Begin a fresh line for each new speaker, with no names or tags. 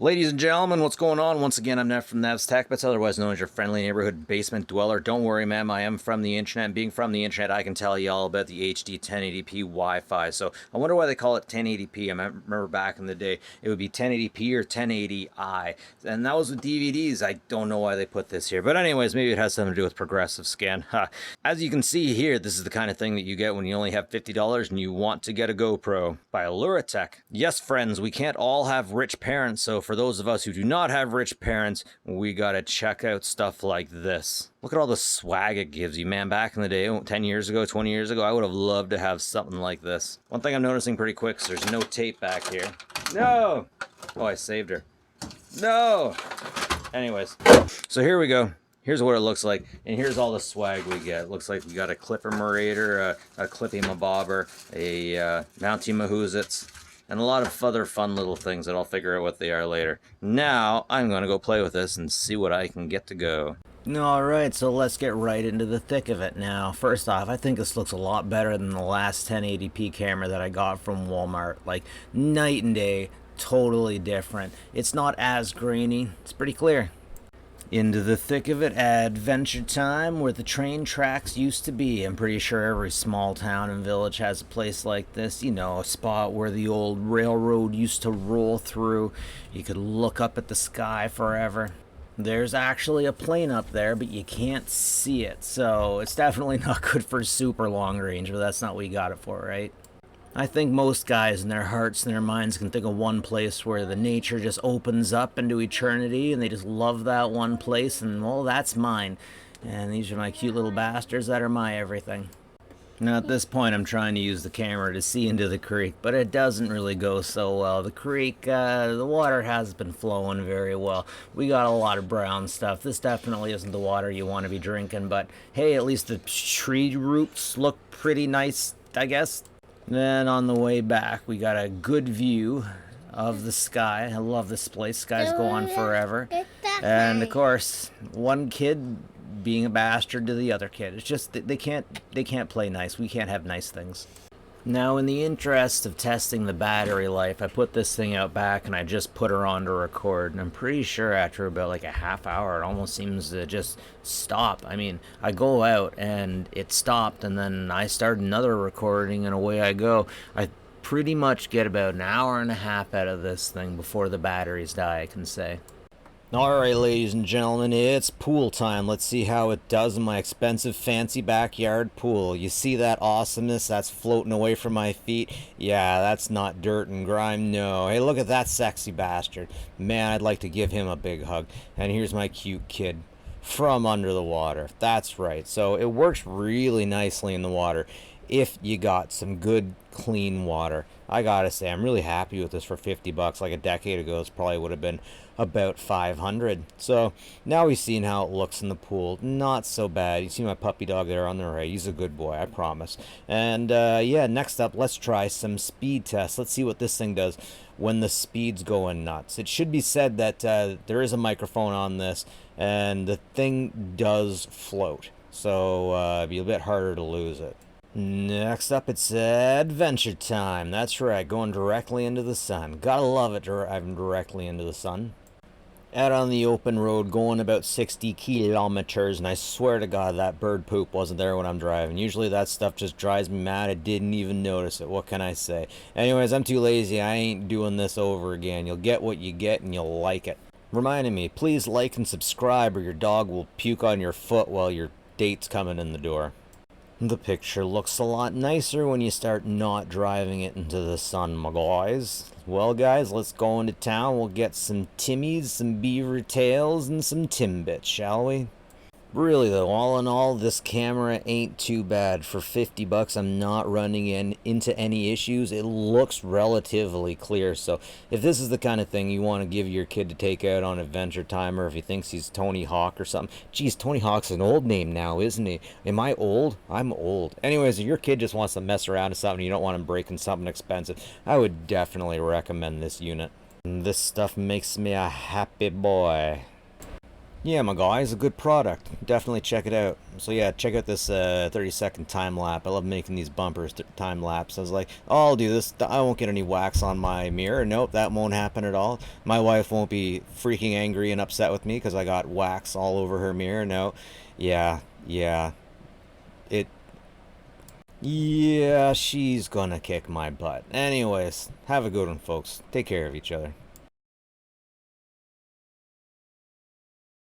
Ladies and gentlemen, what's going on? Once again, I'm Nev from Nev's Tech Bits, otherwise known as your friendly neighborhood basement dweller. Don't worry, ma'am, I am from the internet. Being from the internet, I can tell you all about the HD 1080p Wi-Fi. So I wonder why they call it 1080p. I remember back in the day, it would be 1080p or 1080i. And that was with DVDs. I don't know why they put this here. But anyways, maybe it has something to do with progressive scan. As you can see here, this is the kind of thing that you get when you only have $50 and you want to get a GoPro by Aluratek. Yes, friends, we can't all have rich parents, so for those of us who do not have rich parents, we gotta check out stuff like this. Look at all the swag it gives you, man. Back in the day, 10 years ago, 20 years ago, I would have loved to have something like this. One thing I'm noticing pretty quick is there's no tape back here. No! Oh, I saved her. No! Anyways, so here we go. Here's what it looks like, and here's all the swag we get. It looks like we got a clipper marator, a clippy mabobber, a mountie mahoozits, and a lot of other fun little things that I'll figure out what they are later. Now, I'm going to go play with this and see what I can get to go. Alright, so let's get right into the thick of it now. First off, I think this looks a lot better than the last 1080p camera that I got from Walmart. Like, night and day, totally different. It's not as grainy, it's pretty clear. Into the thick of it, Adventure Time, where the train tracks used to be. I'm pretty sure every small town and village has a place like this. You know, a spot where the old railroad used to roll through. You could look up at the sky forever. There's actually a plane up there, but you can't see it. So it's definitely not good for super long range, but that's not what you got it for, right? I think most guys in their hearts and their minds can think of one place where the nature just opens up into eternity and they just love that one place, and well, that's mine. And these are my cute little bastards that are my everything. Now at this point I'm trying to use the camera to see into the creek, but it doesn't really go so well. The creek, the water has been flowing very well. We got a lot of brown stuff. This definitely isn't the water you want to be drinking, but hey, at least the tree roots look pretty nice, I guess. Then on the way back, we got a good view of the sky. I love this place. Skies go on forever. And of course, one kid being a bastard to the other kid. It's just they can't play nice. We can't have nice things. Now, in the interest of testing the battery life, I put this thing out back and I just put her on to record. And I'm pretty sure after about like a half hour, it almost seems to just stop. I mean, I go out and it stopped, and then I start another recording and away I go. I pretty much get about an hour and a half out of this thing before the batteries die, I can say. Alright, ladies and gentlemen, it's pool time. Let's see how it does in my expensive fancy backyard pool. You see that awesomeness that's floating away from my feet? Yeah, that's not dirt and grime, no. Hey, look at that sexy bastard. Man, I'd like to give him a big hug. And here's my cute kid from under the water. That's right. So it works really nicely in the water if you got some good clean water. I gotta say, I'm really happy with this for 50 bucks. Like a decade ago, this probably would have been about 500. So now we've seen how it looks in the pool. Not so bad. You see my puppy dog there on the right. He's a good boy, I promise. And yeah, next up, let's try some speed tests. Let's see what this thing does when the speed's going nuts. It should be said that there is a microphone on this, and the thing does float. So it'd be a bit harder to lose it. Next up, it's Adventure Time. That's right, going directly into the sun. Gotta love it, driving directly into the sun. Out on the open road, going about 60 kilometers, and I swear to God that bird poop wasn't there when I'm driving. Usually that stuff just drives me mad. I didn't even notice it. What can I say? Anyways, I'm too lazy. I ain't doing this over again. You'll get what you get, and you'll like it. Reminding me, please like and subscribe, or your dog will puke on your foot while your date's coming in the door. The picture looks a lot nicer when you start not driving it into the sun, my guys. Well, guys, let's go into town. We'll get some Timmies, some beaver tails, and some Timbits, shall we? Really though, all in all, this camera ain't too bad. For 50 bucks, I'm not running into any issues. It looks relatively clear, so if this is the kind of thing you want to give your kid to take out on Adventure Time, or if he thinks he's Tony Hawk or something. Geez, Tony Hawk's an old name now, isn't he? Am I old? I'm old. Anyways, if your kid just wants to mess around with something, you don't want him breaking something expensive, I would definitely recommend this unit. This stuff makes me a happy boy. Yeah, my guys, a good product. Definitely check it out. So yeah, check out this 30-second time lapse. I love making these bumpers time lapse. I was like, oh, I'll do this. I won't get any wax on my mirror. Nope, that won't happen at all. My wife won't be freaking angry and upset with me because I got wax all over her mirror. No, yeah, yeah, it. Yeah, she's gonna kick my butt. Anyways, have a good one, folks. Take care of each other.